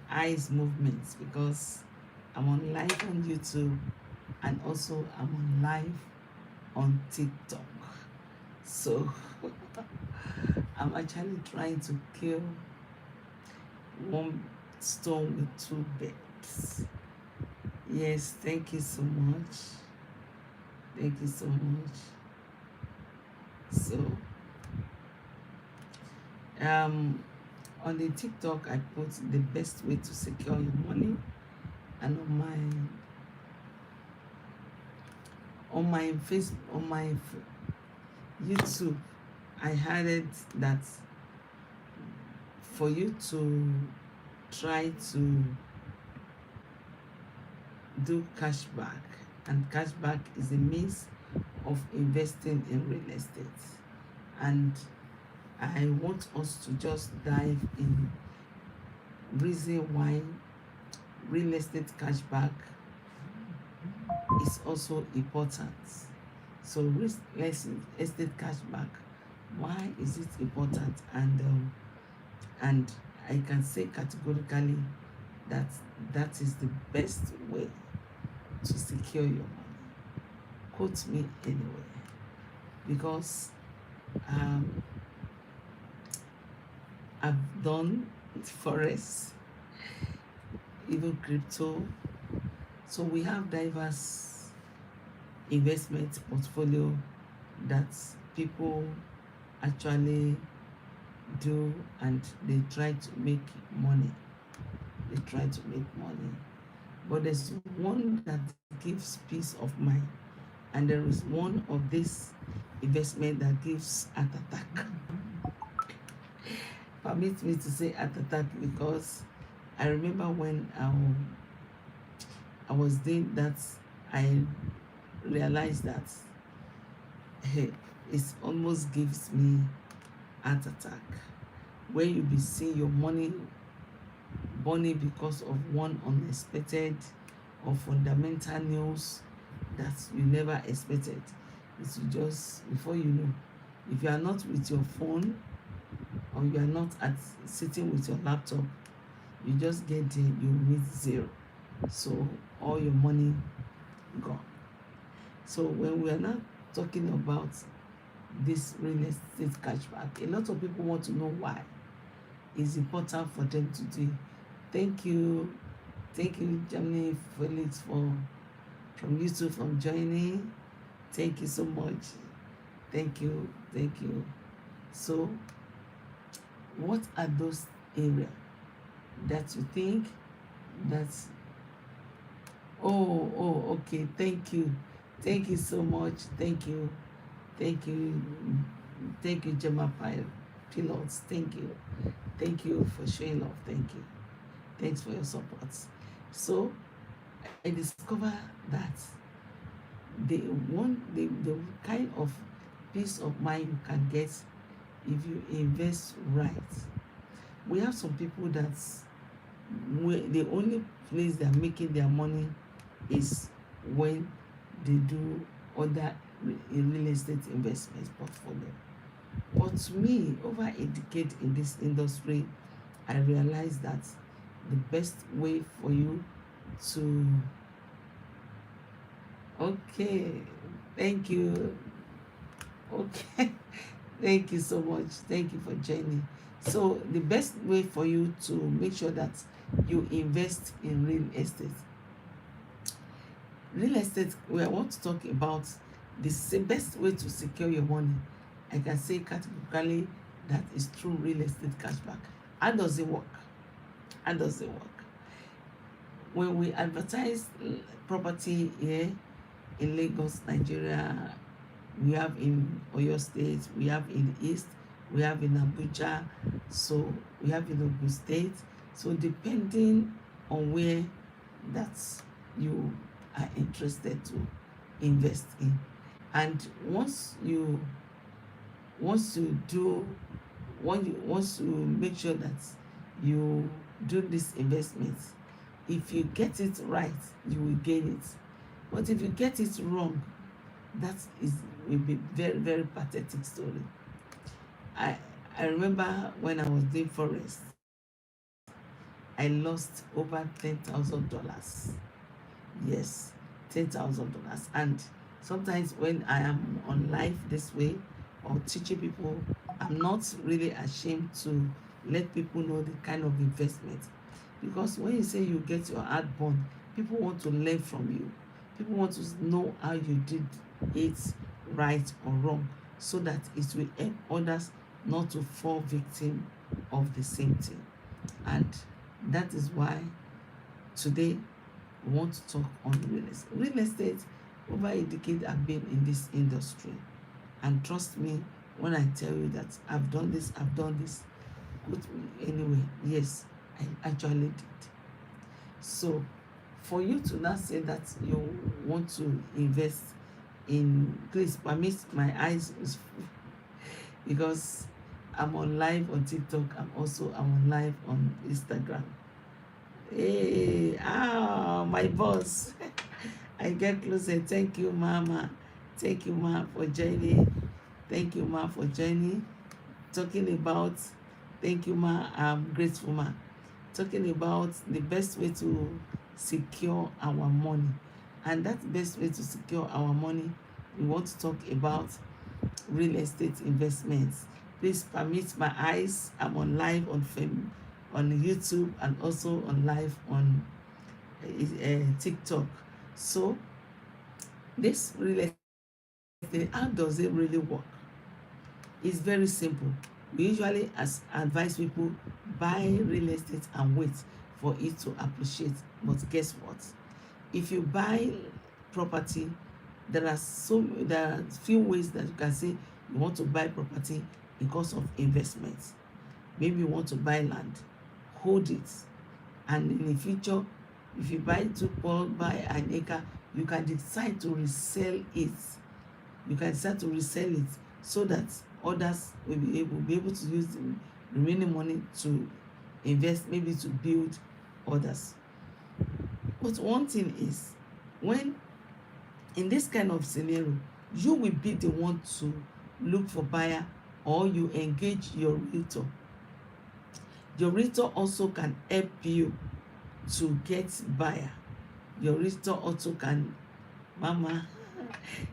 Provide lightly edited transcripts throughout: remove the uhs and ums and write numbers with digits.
eyes movements because I'm on live on YouTube and also I'm on live on TikTok. So I'm actually trying to kill one stone with two birds. Yes, thank you so much. Thank you so much. So um on the TikTok I put the best way to secure your money, and on my YouTube I had it that for you to try to do cashback, and cashback is a means of investing in real estate. And I want us to just dive in reason why real estate cashback is also important. So real estate cashback, why is it important? And I can say categorically that that is the best way to secure your money. Quote me anyway, because um, I've done forex, even crypto. So we have diverse investment portfolio that people actually do, and they try to make money. They try to make money. But there's one that gives peace of mind, and there is one of this investment that gives heart attack. Permit me to say heart attack because I remember when I was doing that, I realized that hey, it almost gives me heart attack. When you be seeing your money because of one unexpected or fundamental news that you never expected. It will just, before you know, if you are not with your phone or you are not sitting with your laptop, you just get there, you meet zero. So all your money gone. So when we are now talking about this real estate cashback, a lot of people want to know why it's important for them to do it. Thank you, Germany Felix, from YouTube from joining. Thank you so much. Thank you. So, what are those areas that you think that? Okay. Thank you so much. Thank you, Gemma Pilots. Thank you for showing love. Thanks for your support. So I discovered that the kind of peace of mind you can get if you invest right. We have some people that the only place they're making their money is when they do other real estate investment portfolio. But to me, over a decade in this industry, I realized that the best way for you to okay, thank you. Okay, thank you so much. Thank you for joining. So the best way for you to make sure that you invest in real estate, we want to talk about the best way to secure your money. I can say categorically that is through real estate cashback. How does it work? When we advertise property here in Lagos, Nigeria, we have in Oyo State, we have in the East, we have in Abuja, so we have in Ogun State. So depending on where that you are interested to invest in, and once you do, once you make sure that you do this investment, if you get it right, you will gain it. But if you get it wrong, that will be very, very pathetic story. I remember when I was doing forest, I lost over $10,000. Yes, $10,000. And sometimes when I am on live this way or teaching people, I'm not really ashamed to let people know the kind of investment. Because when you say you get your heart born, people want to learn from you. People want to know how you did it right or wrong, so that it will help others not to fall victim of the same thing. And that is why today we want to talk on real estate. Real estate, over a decade I've been in this industry. And trust me when I tell you that I've done this, put me anyway. Yes, I actually did. So for you to not say that you want to invest in, please permit my eyes because I'm on live on TikTok. I'm on live on Instagram. Hey, my boss. I get closer. Thank you, Mama. Thank you, Ma, for joining. Thank you, Ma, for joining. Talking about, thank you, Ma. I'm grateful, Ma. Talking about the best way to secure our money. And that best way to secure our money, we want to talk about real estate investments. Please permit my eyes. I'm on live on YouTube and also on live on TikTok. So this real estate, how does it really work? It's very simple. We usually advise people buy real estate and wait for it to appreciate. But guess what? If you buy property, there are few ways that you can say you want to buy property because of investments. Maybe you want to buy land, hold it, and in the future, if you buy 2 plots, buy an acre, you can decide to resell it. You can decide to resell it so that others will be able to use the remaining money to invest, maybe to build others. But one thing is, when in this kind of scenario, you will be the one to look for buyer, or you engage your realtor. Your realtor also can help you to get buyer. Your realtor also can, Mama,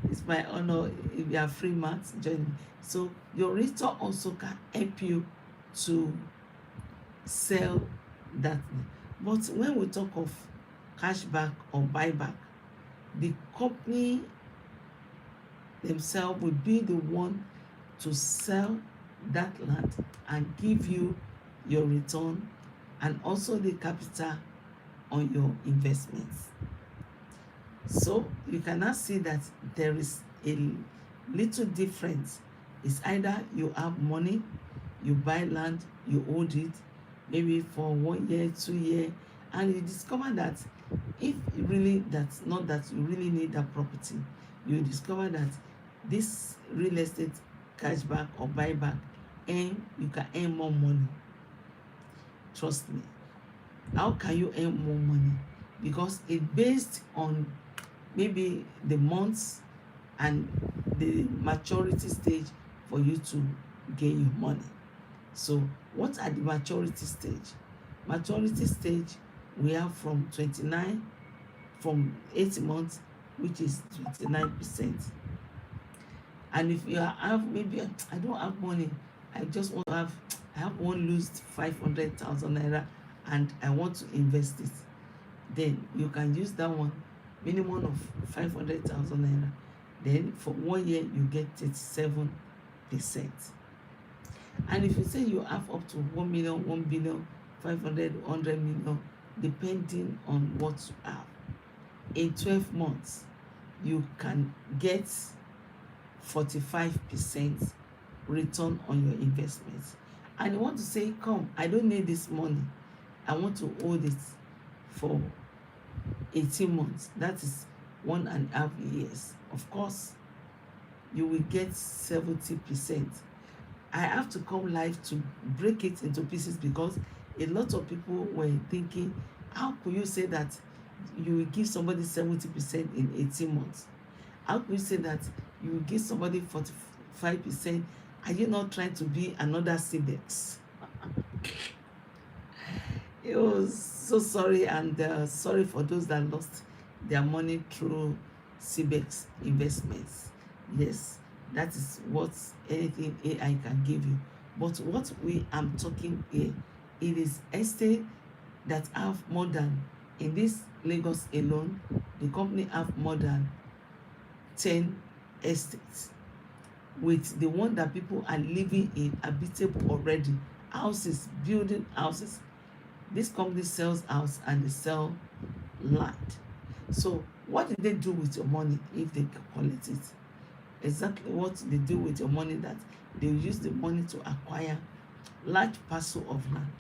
it's my honor if you are free, Matt, join me. So your realtor also can help you to sell that. But when we talk of cashback or buyback, the company themselves will be the one to sell that land and give you your return and also the capital on your investments. So you cannot see that there is a little difference. It's either you have money, you buy land, you hold it, maybe for 1 year, 2 years, and you discover that if really that's not that you really need that property, you discover that this real estate cashback or buyback, and you can earn more money. Trust me. How can you earn more money? Because it's based on maybe the months and the maturity stage for you to gain your money. So what are the maturity stage? Maturity stage, we have from 29, from 8 months, which is 29%. And if you have, maybe I don't have money, I just want to have, I have one loose 500,000 naira and I want to invest it, then you can use that one, minimum of 500,000 naira. Then for 1 year you get 37%. And if you say you have up to 1 million, 1 billion, 500, 100 million, depending on what you have, in 12 months you can get 45% return on your investments. And you want to say, come, I don't need this money, I want to hold it for 18 months, that is 1.5 years. Of course, you will get 70%. I have to come live to break it into pieces, because a lot of people were thinking, how could you say that you will give somebody 70% in 18 months? How could you say that you will give somebody 45%? Are you not trying to be another CDEX? It was so sorry, and sorry for those that lost their money through CBEX investments. Yes, that is what anything AI can give you. But what we am talking here, it is estate that have more than, in this Lagos alone, the company have more than 10 estates, with the one that people are living in habitable already, houses, building houses. This company sells house and they sell land. So what did they do with your money if they collect it? Exactly what they do with your money, that they use the money to acquire large parcel of land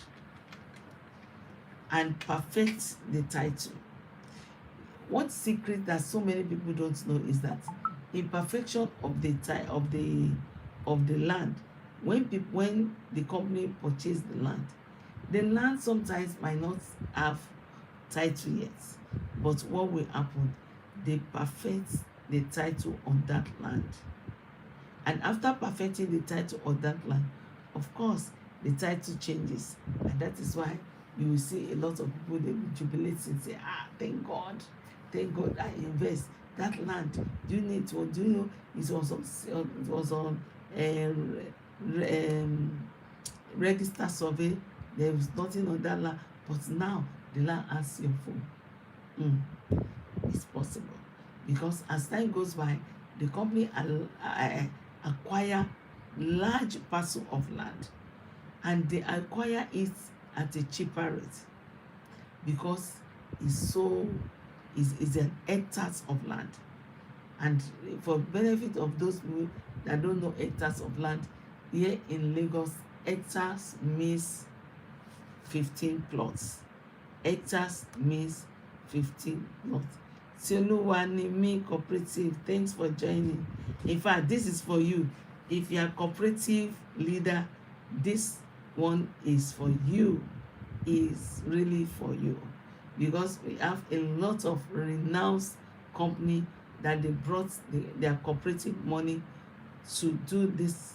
and perfect the title. One secret that so many people don't know is that imperfection of the land, when the company purchase the land sometimes might not have title yet, but what will happen, they perfect the title on that land, and after perfecting the title on that land, of course the title changes, and that is why you will see a lot of people, they will jubilate and say, thank God I invest that land. Do you need to, do you know it was on register survey, there is nothing on that land, but now the land has your phone. It's possible because as time goes by, the company acquire large parcel of land, and they acquire it at a cheaper rate because it's an hectares of land. And for benefit of those people that don't know hectares of land, here in Lagos, hectares means 15 plots. Hectares means 15 plots. Tioluwanimi Cooperative, thanks for joining. In fact, this is for you. If you are cooperative leader, this one is for you. Is really for you, because we have a lot of renowned company that they brought their cooperative money to do this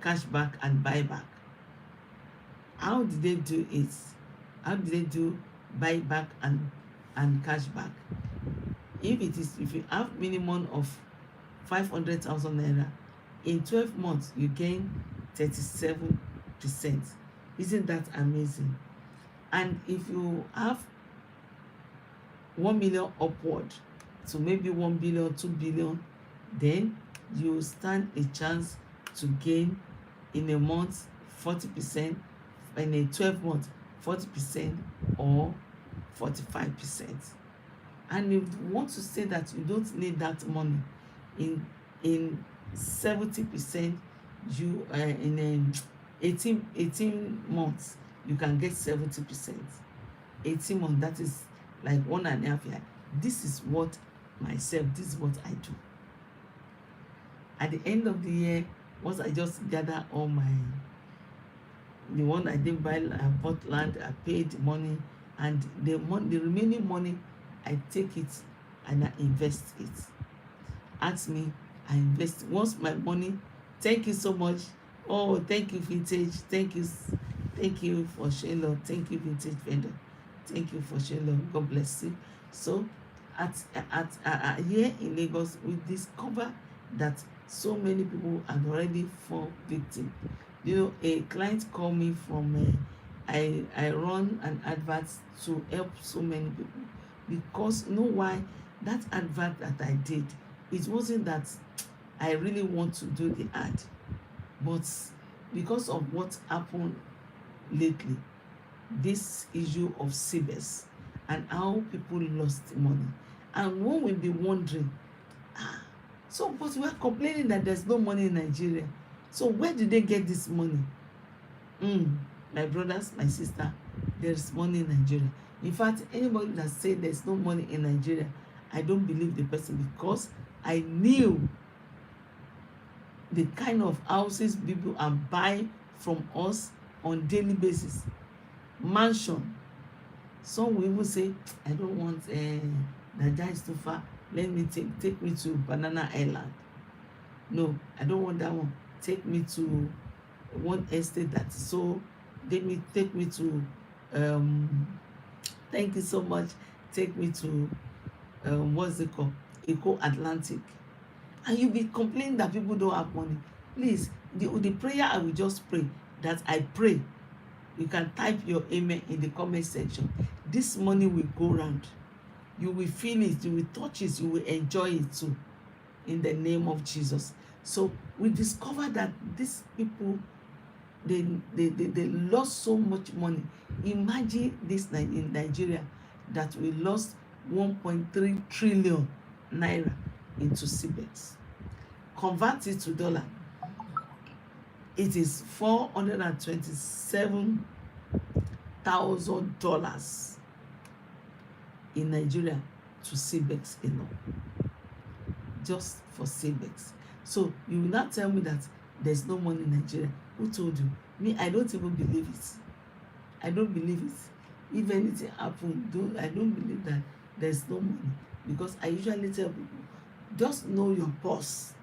cashback and buyback. How did they do it? How did they do buyback and cashback? If you have minimum of 500,000 naira, in 12 months you gain 37%. Isn't that amazing? And if you have 1 million upward to maybe 1 billion, 2 billion, then you stand a chance to gain in a month 40%, in a 12 month 40% or 45%. And if you want to say that you don't need that money, in 70%, you in 18 months you can get 70%. 18 months, that is like 1.5 years. This is what I do. At the end of the year, once I just gather all the one I didn't buy, I bought land, I paid money, and the remaining money, I take it and I invest it. Ask me, I invest. Once my money, thank you so much. Oh, thank you, Vintage. Thank you for sharing love. Thank you, Vintage Vendor. Thank you for sharing love. God bless you. So, here in Lagos, we discover that so many people have already fall victim. You know, a client called me from I run an advert to help so many people, because you know why? That advert that I did, it wasn't that I really want to do the ad, but because of what happened lately, this issue of CBEX and how people lost money, and one will be wondering, but we are complaining that there's no money in Nigeria, so where did they get this money? My brothers, my sister, there's money in Nigeria. In fact, anybody that say there's no money in Nigeria, I don't believe the person, because I knew the kind of houses people are buying from us on daily basis. Mansion. Some will even say, I don't want Naija is too far, let me take me to Banana Island. No, I don't want that one. Take me to one estate that's so, take me to um thank you so much. Take me to what's it called, Eco Atlantic, and you be complaining that people don't have money. Please, the prayer I will just pray, that I pray, you can type your amen in the comment section. This money will go round. You will feel it, you will touch it, you will enjoy it too, in the name of Jesus. So we discover that these people, they lost so much money. Imagine this in Nigeria, that we lost 1.3 trillion naira into CBEX. Convert it to dollar, it is $427,000 in Nigeria to CBEX alone, just for CBEX. So you will not tell me that there's no money in Nigeria. Who told you? Me, I don't even believe it. I don't believe it. If anything happen, I don't believe that there's no money, because I usually tell people, just know your boss.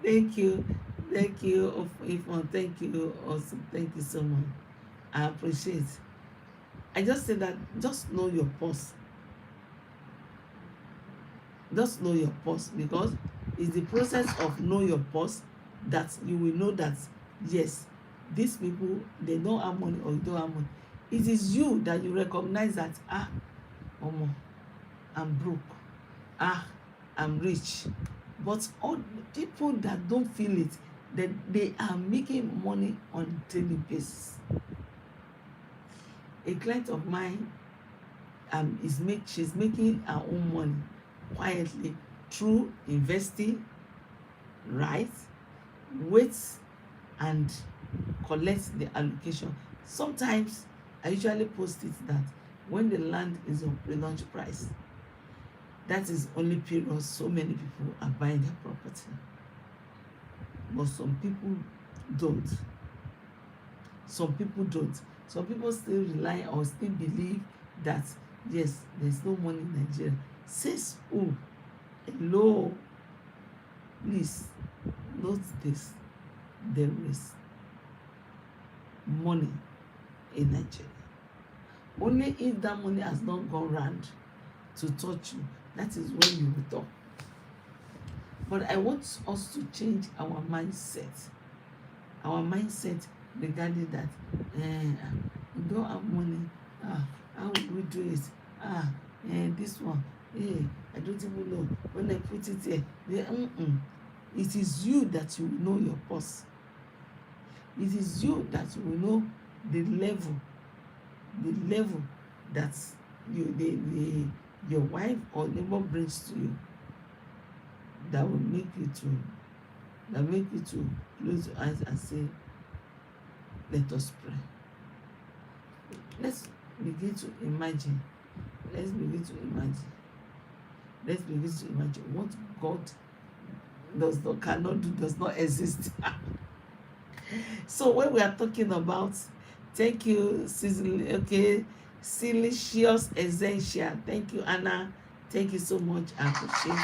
Thank you, Ifon. Thank you also. Thank you so much. I appreciate. I just say that, just know your boss. Just know your boss, because it's the process of know your boss that you will know that yes, these people, they don't have money or you don't have money. It is you that you recognize that omo, I'm broke, I'm rich. But all people that don't feel it, that they are making money on a daily basis. A client of mine she's making her own money quietly through investing, right? Wait and collect the allocation. Sometimes I usually post it that when the land is on pre-launch price, that is only period so many people are buying their property. But some people don't. Some people don't. Some people still rely or still believe that yes, there's no money in Nigeria. Says who? Hello. Please note this. There is money in Nigeria. Only if that money has not gone round to touch you, that is when you will talk. But I want us to change our mindset. Our mindset regarding that you don't have money. How will we do it? This one. I don't even know. When I put it here, it is you that you will know your boss. It is you that you will know the level that your wife or neighbor brings to you, that will make you to close your eyes and say, let us pray. Let's begin to imagine. Let's begin to imagine what God cannot do, does not exist. So when we are talking about, thank you, Silicious Essential. Thank you, Anna. Thank you so much. I appreciate.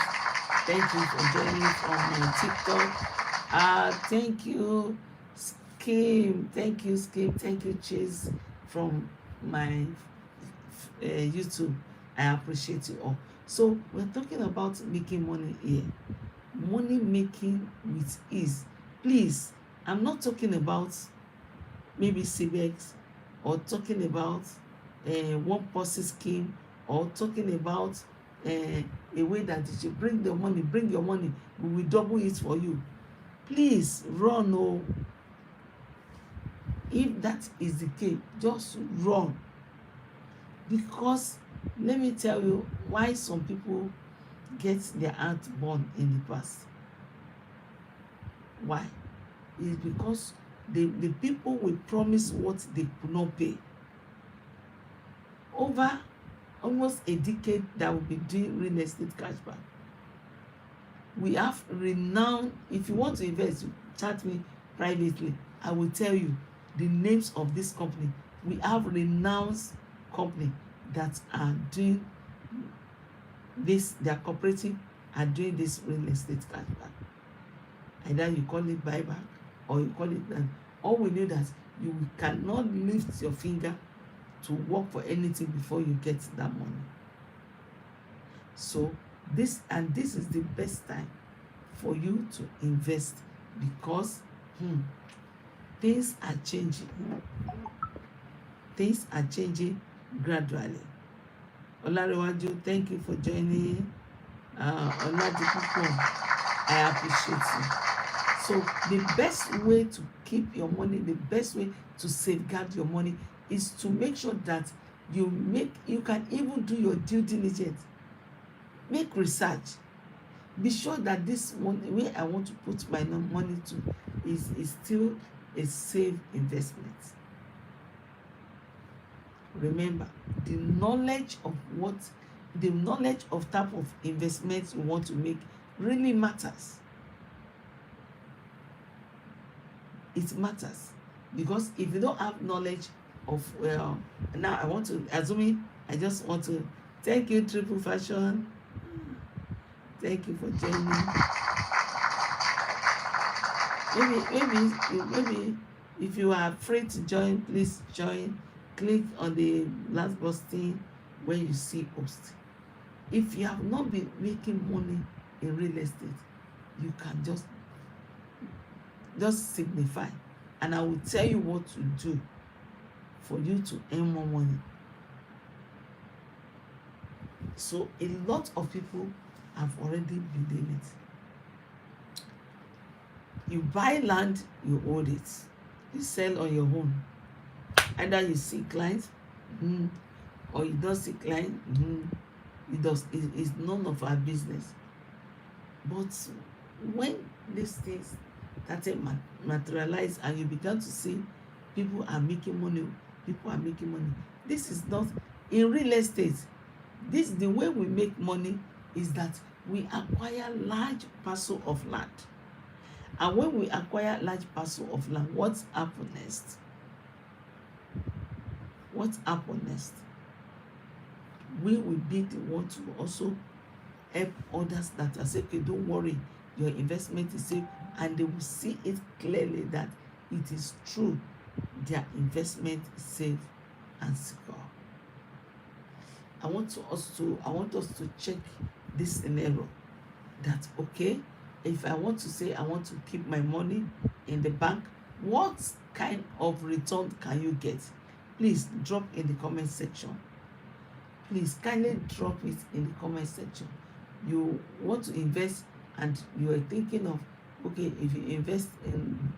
Thank you for joining me on my TikTok. Thank you, Skim. Thank you, Skim. Thank you, Chase, from my YouTube. I appreciate you all. So we're talking about making money here. Money making with ease. Please, I'm not talking about maybe CBEX, or talking about one policy scheme, or talking about a way that you should bring your money, we will double it for you. Please run. If that is the case, just run. Because let me tell you why some people get their heart born in the past. Why? It's because the people will promise what they could not pay. Over almost a decade that will be doing real estate cashback. We have renowned, if you want to invest, chat me privately. I will tell you the names of this company. We have renowned company that are doing this, their cooperative are doing this real estate cashback. Either you call it buyback or you call it that. All we need that You cannot lift your finger to work for anything before you get that money. So this is the best time for you to invest, because things are changing. Things are changing gradually. Olarewaju, thank you for joining. Oladipupo, I appreciate you. So the best way to keep your money, the best way to safeguard your money is to make sure that you can even do your due diligence. Make research. Be sure that this one where I want to put my money to is still a safe investment. Remember, the knowledge of type of investments you want to make really matters. It matters, because if you don't have knowledge of, now I want to, assuming I just want to thank you, Triple Fashion. Thank you for joining. Maybe if you are afraid to join, please join. Click on the last button where you see host. If you have not been making money in real estate, you can just signify, and I will tell you what to do for you to earn more money. So a lot of people have already been doing it. You buy land, you hold it. You sell on your own. Either you see clients, or you don't see clients. It's none of our business. But when these things started materialize and you began to see people are making money, this is not in real estate. The way we make money is that we acquire large parcel of land. And when we acquire large parcel of land, what happens next? We will be the one to also help others that are saying, okay, don't worry, your investment is safe, and they will see it clearly that it is true, their investment is safe and secure. I want us to check this scenario, that okay, if I want to say I want to keep my money in the bank, what kind of return can you get? Please drop in the comment section. Please kindly drop it in the comment section. You want to invest and you are thinking of, okay, if you invest in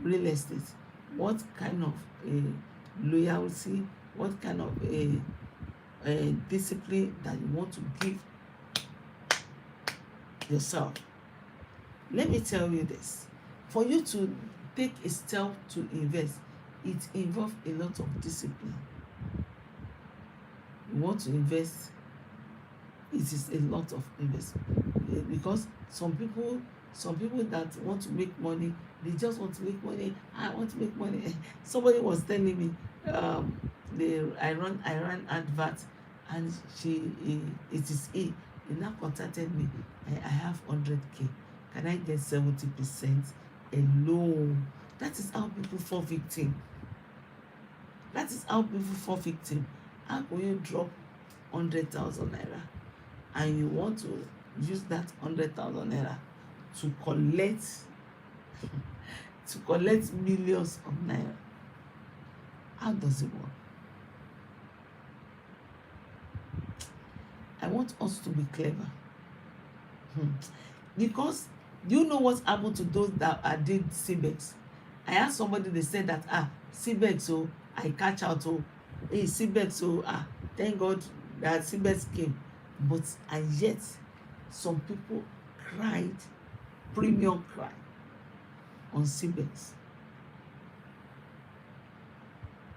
real estate, what kind of loyalty, what kind of discipline that you want to give yourself. Let me tell you this. For you to take a step to invest, it involves a lot of discipline. You want to invest, it is a lot of investment, because some people that want to make money, they just want to make money. I want to make money. Somebody was telling me, I ran advert, and he now contacted me. I have 100K. Can I get 70% alone? That is how people fall victim. How can you drop 100,000 naira and you want to use that 100,000 naira to collect millions of naira? How does it work? I want us to be clever. Because you know what happened to those that did CBEX? I asked somebody, they said that CBEX, so I catch out, CBEX, so thank God that CBEX came. But and yet some people cried, premium cry on CBEX.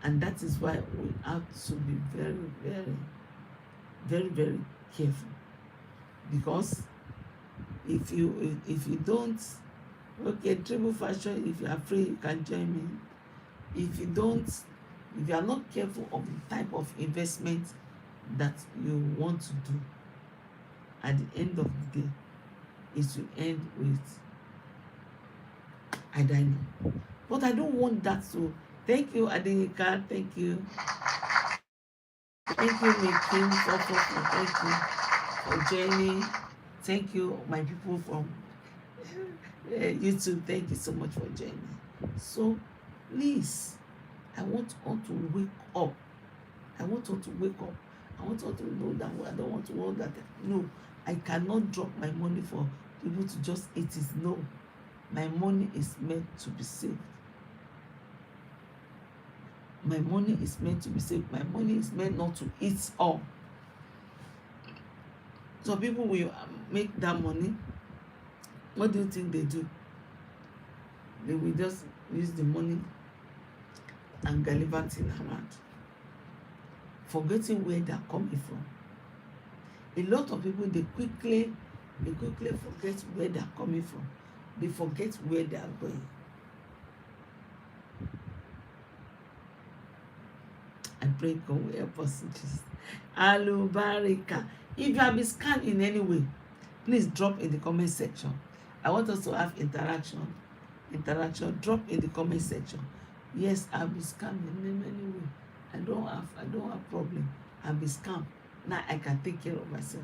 And that is why we have to be very, very, very, very careful. Because if you don't, okay, Triple Fashion, if you are free, you can join me. If you are not careful of the type of investment that you want to do, at the end of the day, it will end with, I don't know. But I don't want that to Thank you, Adenika. Thank you. Thank you, Mekin. Thank you for joining. Thank you, my people from YouTube. Thank you so much for joining. So, please, I want all to wake up. I want all to wake up. I want all to know that I don't want to know that. No, I cannot drop my money for people to just eat it. No, my money is meant to be saved. My money is meant to be saved. My money is meant not to eat all. So people will make that money. What do you think they do? They will just use the money and gallivanting around, forgetting where they're coming from. A lot of people, they quickly forget where they're coming from. They forget where they are going. I pray God will help us in Jesus. Alubarika. If you have been scammed in any way, please drop in the comment section. I want us to have interaction. Drop in the comment section. Yes, I'll be scammed in any way. I don't have problem. I'll be scammed. Now I can take care of myself.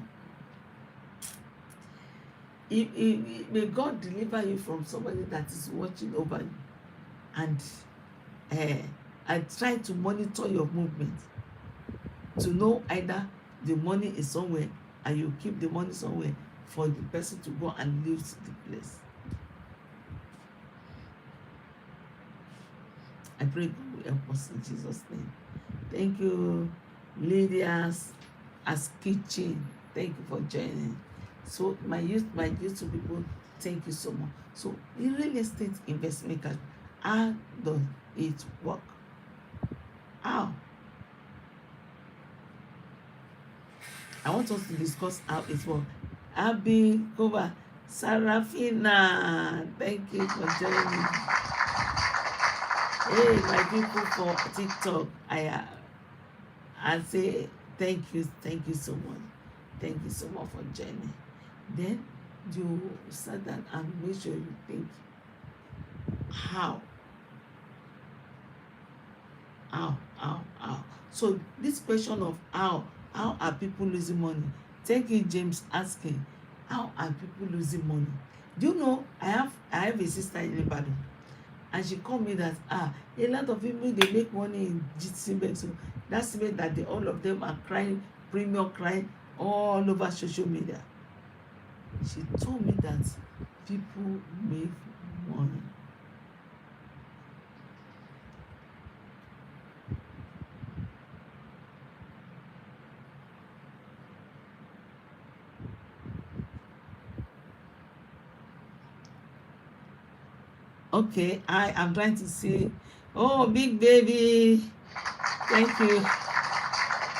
May God deliver you from somebody that is watching over you. And I try to monitor your movement to know either the money is somewhere and you keep the money somewhere for the person to go and leave the place. I pray God will help us in Jesus' name. Thank you, Lydia's as kitchen. Thank you for joining. So my YouTube people, thank you so much. So the real estate investment cash, how does it work? How? I want us to discuss how it works. Abby, Kova, Sarafina, thank you for joining. Hey, my people for TikTok, I say thank you so much. Thank you so much for joining. Then you sit down and make sure you think how. So this question of how are people losing money? Thank you, James, asking how are people losing money? Do you know I have a sister in Ibadan, and she called me that a lot of people, they make money in cement. So that cement that all of them are crying, premium crying all over social media. She told me that people make money. Okay, I am trying to see. Oh, big baby. Thank you.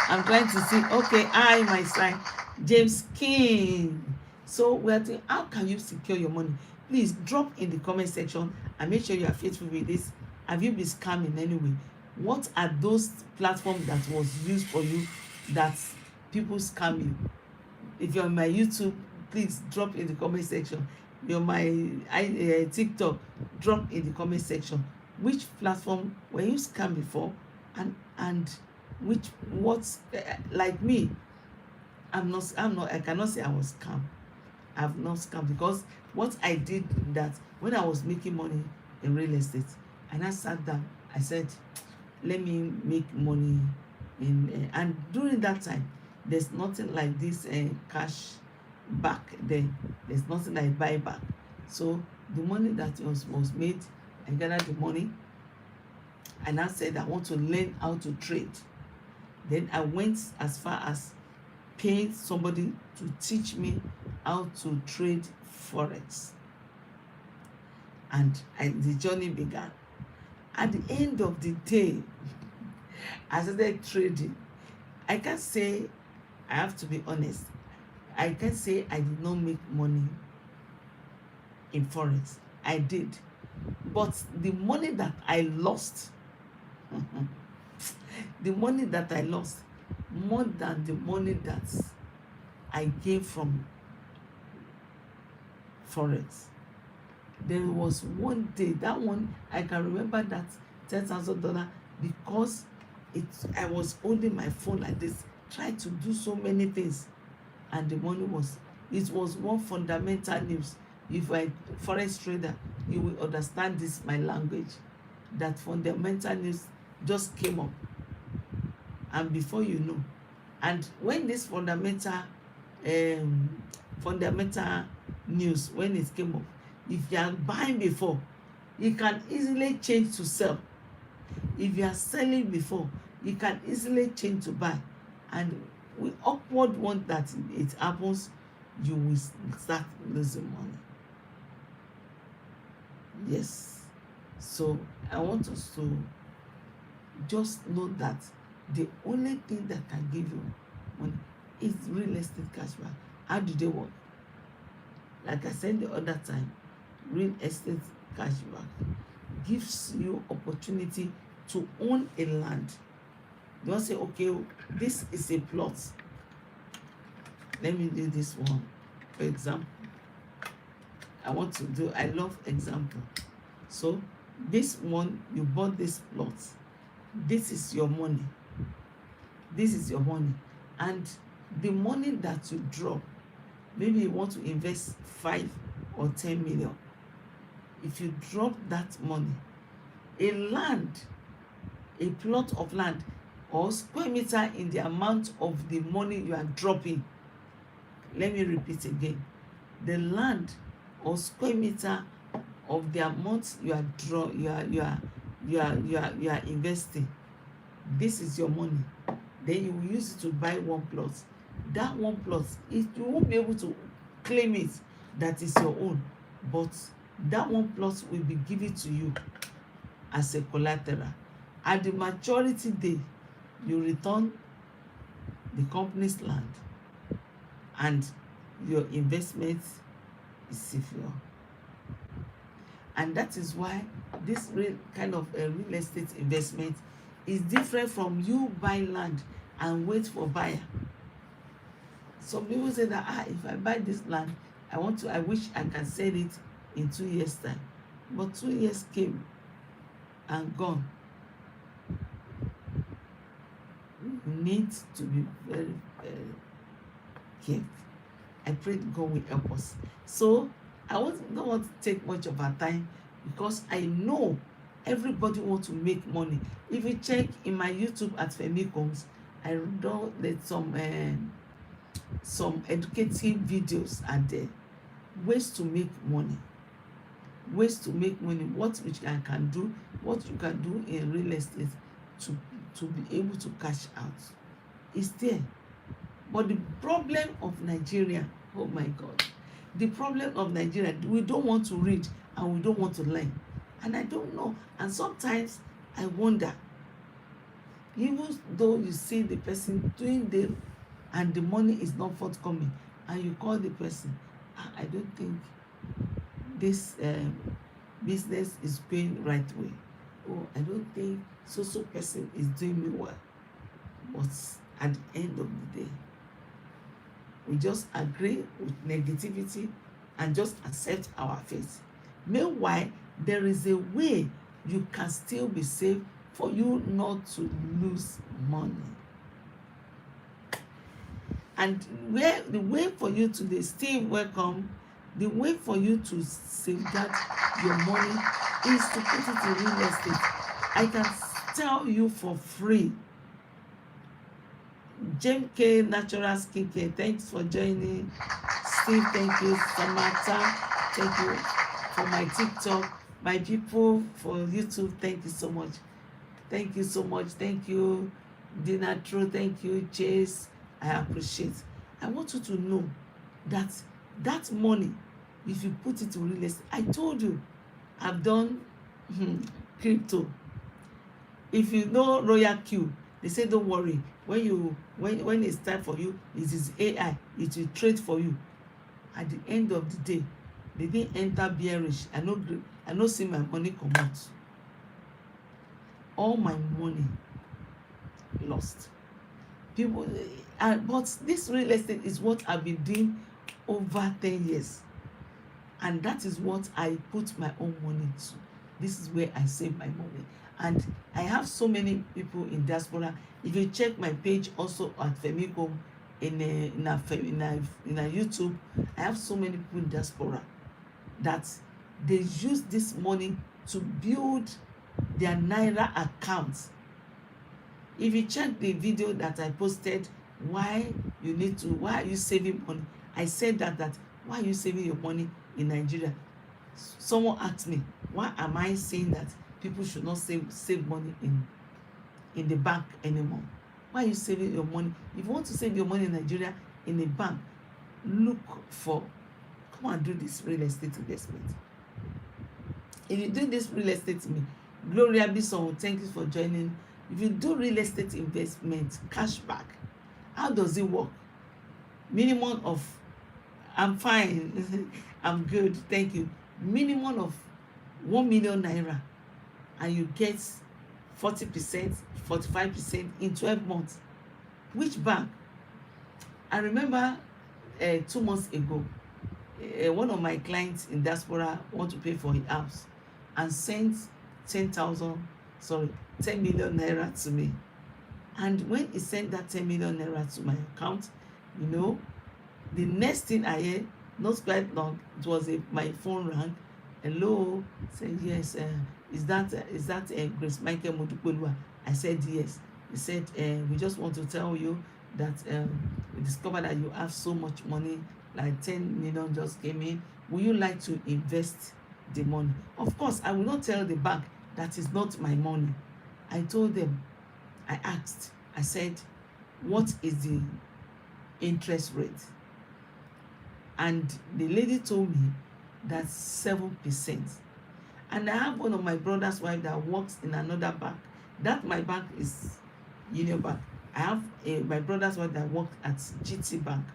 I'm trying to see. Okay, my son, James King. So we're saying, how can you secure your money? Please drop in the comment section and make sure you are faithful with this. Have you been scammed in any way? What are those platforms that was used for you that people scam you? If you're on my YouTube, please drop in the comment section. You're my TikTok, drop in the comment section which platform were you scammed before, and like me, I cannot say I was scammed. I've not scammed, because what I did that when I was making money in real estate, and I sat down, I said, let me make money in and during that time, there's nothing like this cash back then. There's nothing like buyback. So the money that was made, I gathered the money, and I said I want to learn how to trade. Then I went as far as paying somebody to teach me how to trade forex, and the journey began. At the end of the day, I started trading. I can't say, I have to be honest, I can't say I did not make money in forex. I did. But the money that I lost, the money that I lost, more than the money that I gave from forex. There was one day, that one, I can remember that $10,000 because I was holding my phone like this, trying to do so many things, and the money was, it was one fundamental news. If I forex trader, you will understand this my language, that fundamental news just came up, and before you know, and when this fundamental news, when it came up, if you are buying before, you can easily change to sell. If you are selling before, you can easily change to buy, and with upward one that it happens, you will start losing money. Yes, so I want us to just know that the only thing that can give you money is real estate cashback. How do they work? Like I said the other time, real estate cashback gives you opportunity to own a land. You don't say, okay, this is a plot. Let me do this one. For example, I love example. So this one, you bought this plot. This is your money. This is your money. And the money that you drop, maybe you want to invest 5 or 10 million. If you drop that money, a plot of land or square meter in the amount of the money you are dropping. Let me repeat again. The land or square meter of the amount you are investing. This is your money. Then you will use it to buy one plot. That one plot, you won't be able to claim it that is your own, but that one plot will be given to you as a collateral. At the maturity day, you return the company's land, and your investment is secure. And that is why this kind of real estate investment is different from you buying land and wait for buyer. Some people say that if I buy this land, I wish I can sell it in 2 years time. But 2 years came and gone. You need to be very, very careful. I pray God will help us. So I don't want to take much of our time, because I know everybody wants to make money. If you check in my YouTube at Femichomes, I know that some educative videos are there. Ways to make money. Ways to make money. What which I can do, what you can do in real estate to be able to cash out is there. But the problem of Nigeria, oh my God, the problem of Nigeria, we don't want to read and we don't want to learn. And I don't know. And sometimes I wonder, even though you see the person doing the, and the money is not forthcoming, and you call the person, I don't think this business is going right way. Oh, I don't think so person is doing me well. But at the end of the day, we just agree with negativity and just accept our fate. Meanwhile, there is a way you can still be safe for you not to lose money. And the way for you to stay welcome, the way for you to safeguard your money is to put it in real estate. I can tell you for free. JMK Natural Skincare, thanks for joining. Steve, thank you. Samantha, thank you for my TikTok. My people for YouTube, thank you so much. Thank you so much. Thank you, Dinatro. Thank you, Chase. I appreciate. I want you to know that money, if you put it to real estate, I told you, I've done crypto. If you know Royal Q, they say don't worry. When it's time for you, it is AI. It will trade for you. At the end of the day, they didn't enter bearish. I no see my money come out. All my money lost. People, but this real estate is what I've been doing over 10 years. And that is what I put my own money to. This is where I save my money. And I have so many people in diaspora. If you check my page also at Femichome in a YouTube, I have so many people in diaspora that they use this money to build their Naira accounts. If you check the video that I posted, why are you saving money? I said that why are you saving your money in Nigeria? Someone asked me, why am I saying that people should not save money in the bank anymore? Why are you saving your money? If you want to save your money in Nigeria in a bank, come and do this real estate investment. If you do this real estate Gloria Bison, thank you for joining. If you do real estate investment, cashback, how does it work? Minimum of, I'm fine, I'm good, thank you. Minimum of 1 million naira, and you get 40%, 45% in 12 months. Which bank? I remember 2 months ago, one of my clients in diaspora want to pay for his house and sent 10 million naira to me. And when he sent that 10 million naira to my account, the next thing I heard, not quite long, it was my phone rang. Hello, said yes. Is that Grace Michael Modupolua? I said yes. He said we just want to tell you that we discovered that you have so much money, like 10 million just came in. Would you like to invest the money? Of course, I will not tell the bank that is not my money. I told them, I asked, I said, what is the interest rate? And the lady told me that's 7%. And I have one of my brother's wife that works in another bank. That my bank is Union Bank. I have my brother's wife that worked at GT Bank.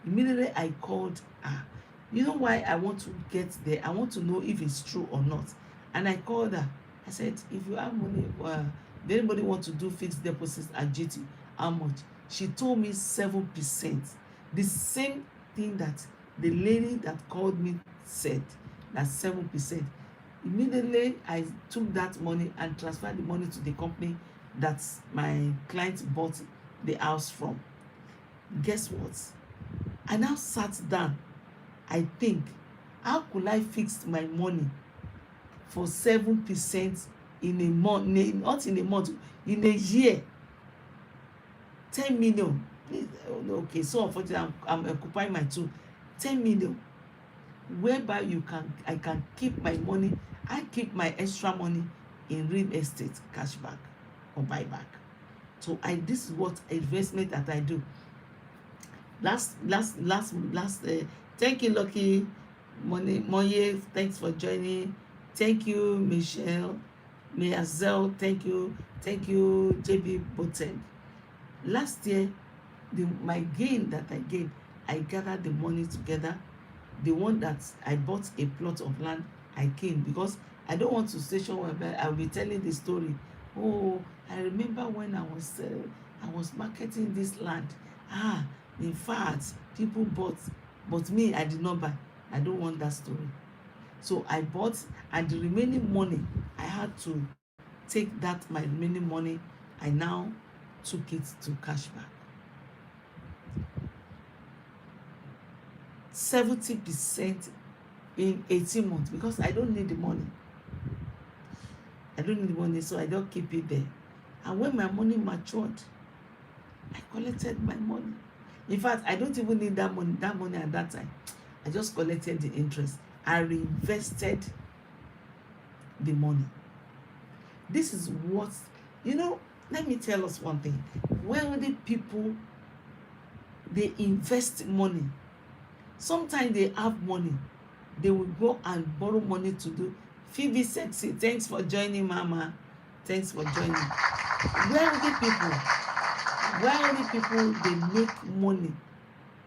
Immediately I called her. You know why I want to get there? I want to know if it's true or not. And I called her. I said, if you have money, if anybody want to do fixed deposits at GT, how much? She told me 7%. The same thing that the lady that called me said, that 7%. Immediately I took that money and transferred the money to the company that my client bought the house from. Guess what? I now sat down. I think, how could I fix my money for 7% in a month? Not in a month, in a year. 10 million. Okay, so unfortunately I'm occupying my 10 million. Whereby I can keep my money. I keep my extra money in real estate, cashback or buyback. So this is what investment that I do. Last thank you, Lucky Moye, thanks for joining. Thank you, Michelle Meazel, thank you, JB Boten. Last year, my gain that I gathered the money together. The one that I bought a plot of land, I came, because I don't want to station where I'll be telling the story. Oh, I remember when I was marketing this land. In fact, people bought, but me, I did not buy. I don't want that story. So I bought, and the remaining money, I had to take my remaining money. I now took it to cashback. 70% in 18 months, because I don't need the money. So I don't keep it there. And when my money matured, I collected my money. In fact, I don't even need that money at that time. I just collected the interest. I reinvested the money. This is what, let me tell us one thing. Wealthy people, they invest money. Sometimes they have money. They will go and borrow money to do. Phoebe Sexy, thanks for joining, Mama. Thanks for joining. Wealthy people, they make money.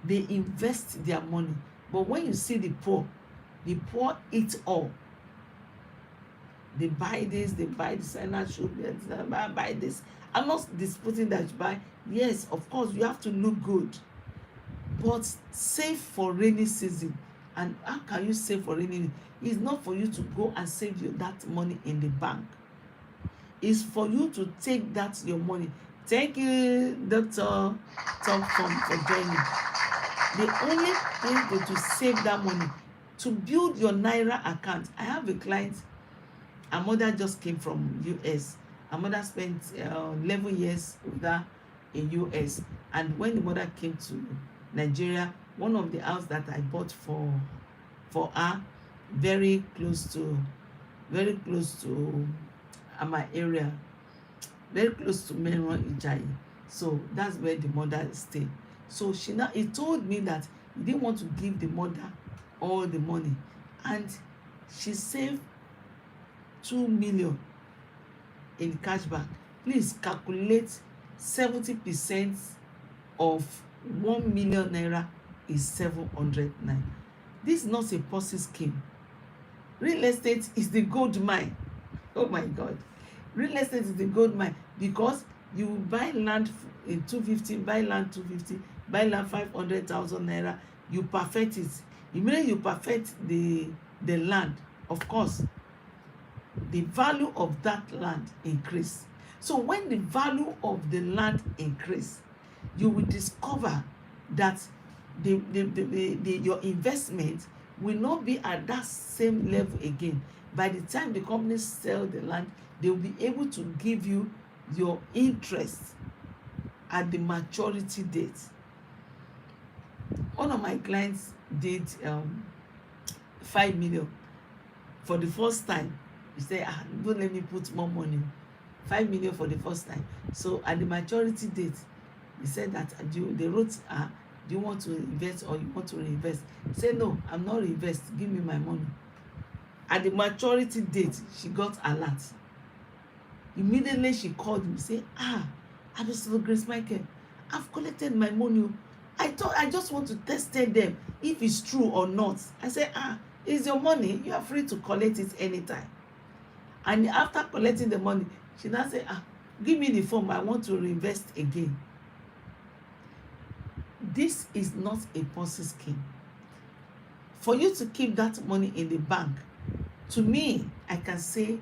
They invest their money. But when you see the poor eat all. They buy this, they buy designer shoes, they buy this. I'm not disputing that you buy. Yes, of course, you have to look good. But save for rainy season. And how can you save for rainy season? It's not for you to go and save that money in the bank. is for you to take that your money. Thank you, Dr. Tom, for joining. The only way to save that money, to build your Naira account. I have a client, her mother just came from US. Her mother spent 11 years with her in US. And when the mother came to Nigeria, one of the house that I bought for her, very close to my area, very close to Meron Ijayi. So that's where the mother stayed. So he told me that he didn't want to give the mother all the money, and she saved 2 million in cashback. Please calculate 70% of 1 million naira is 700 naira. This is not a Ponzi scheme. Real estate is the gold mine. Oh my God. Real estate is the gold mine, because you buy land in 250, buy land 250, buy land 500,000 naira, you perfect it. Immediately you perfect the land, of course, the value of that land increase. So when the value of the land increase, you will discover that your investment will not be at that same level again. By the time the company sell the land, they will be able to give you your interest at the maturity date. One of my clients did 5 million for the first time. He said, don't let me put more money. 5 million for the first time. So at the maturity date, he said that they wrote, do you want to invest or you want to reinvest? He said, no, I'm not reinvest. Give me my money. At the maturity date, she got alert. Immediately she called me, say, Apostle Grace Michael, I've collected my money. I just want to test them if it's true or not. I said, it's your money. You are free to collect it anytime. And after collecting the money, she now said, give me the form. I want to reinvest again. This is not a Ponzi scheme. For you to keep that money in the bank, to me, I can say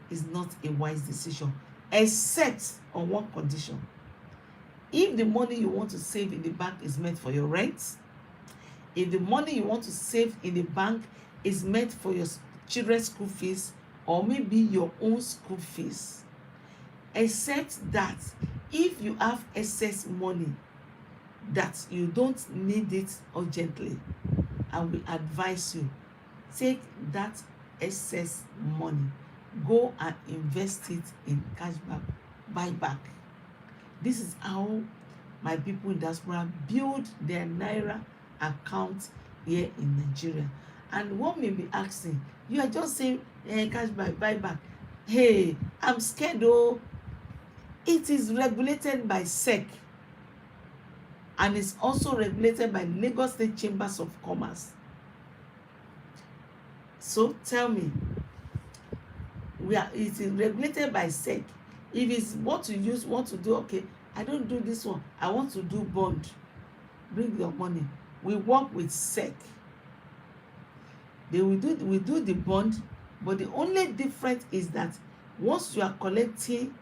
is not a wise decision, except on one condition. If the money you want to save in the bank is meant for your rent, if the money you want to save in the bank is meant for your children's school fees, or maybe your own school fees, except that if you have excess money that you don't need it urgently, I will advise you, take that excess money, go and invest it in cashback, buyback. This is how my people in diaspora build their Naira account here in Nigeria. And one may be asking, you are just saying cashback, buyback. Hey, I'm scared though. It is regulated by SEC, and it's also regulated by Lagos State Chambers of Commerce. So tell me, it is regulated by SEC. If it's what you use, want to do, okay, I don't do this one, I want to do bond, bring your money. We work with SEC. We do the bond, but the only difference is that once you are collecting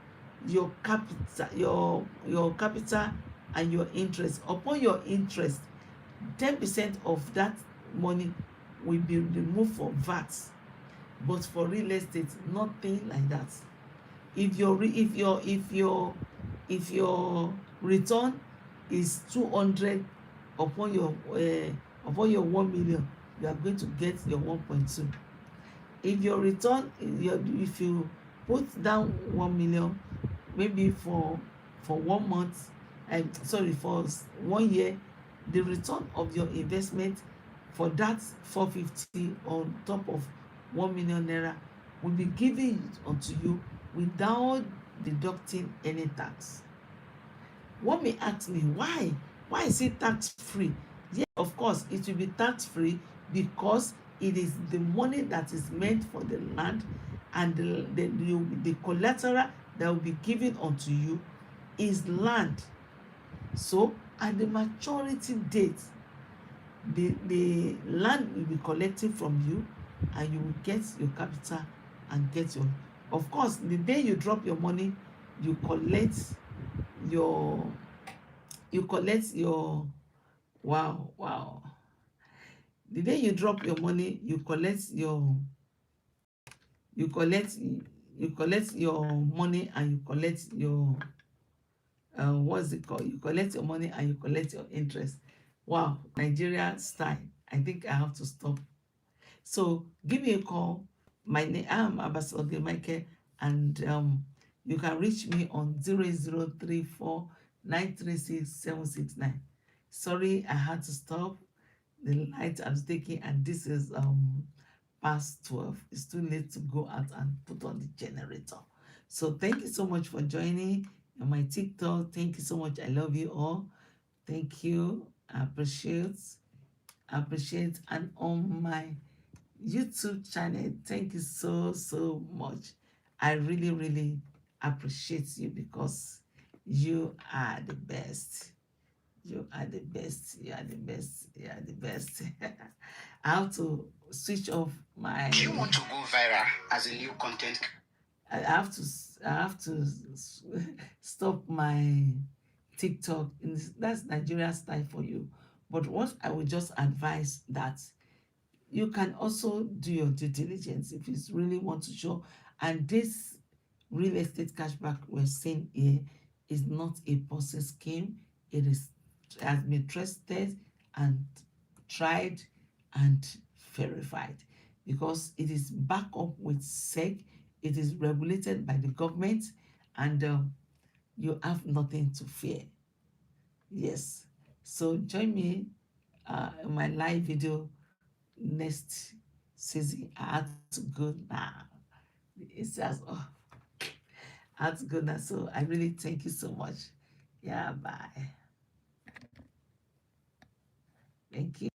your capital, your capital and your interest, upon your interest, 10% of that money will be removed for VAT. But for real estate, nothing like that. If your return is 200 upon your 1 million, you are going to get your 1.2. If your return, if you put down 1 million, maybe for 1 month, for 1 year, the return of your investment for that 450 on top of 1 million naira will be given unto you without deducting any tax. One may ask me, why is it tax free? Yes, of course it will be tax free, because it is the money that is meant for the land, and the collateral that will be given unto you is land. So at the maturity date, the land will be collected from you, and you will get your capital and get Of course, the day you drop your money, you collect your your wow. The day you drop your money, you collect you collect your money, and you collect your what's it called? You collect your money and you collect your interest. Wow, Nigeria style. I think I have to stop. So give me a call. My name, I'm Ambassador Michael, and you can reach me on 08034936769. Sorry, I had to stop. The light I was taking, and this is past 12. It's too late to go out and put on the generator. So thank you so much for joining on my TikTok. Thank you so much. I love you all. Thank you. I appreciate. And on my YouTube channel, thank you so much. I really appreciate you, because you are the best. You are the best. You are the best. You are the best. I have to switch off my. Do you want to go viral as a new content? I have to stop my TikTok. That's Nigeria style for you. But what I would just advise that you can also do your due diligence if you really want to show. And this real estate cashback we're seeing here is not a Ponzi scheme. Has been tested and tried and verified, because it is backed up with SEC. It is regulated by the government, and you have nothing to fear. Yes. So join me in my live video next season. I had to go now. It says, oh, I had to go now. So I really thank you so much. Yeah, bye. Thank you.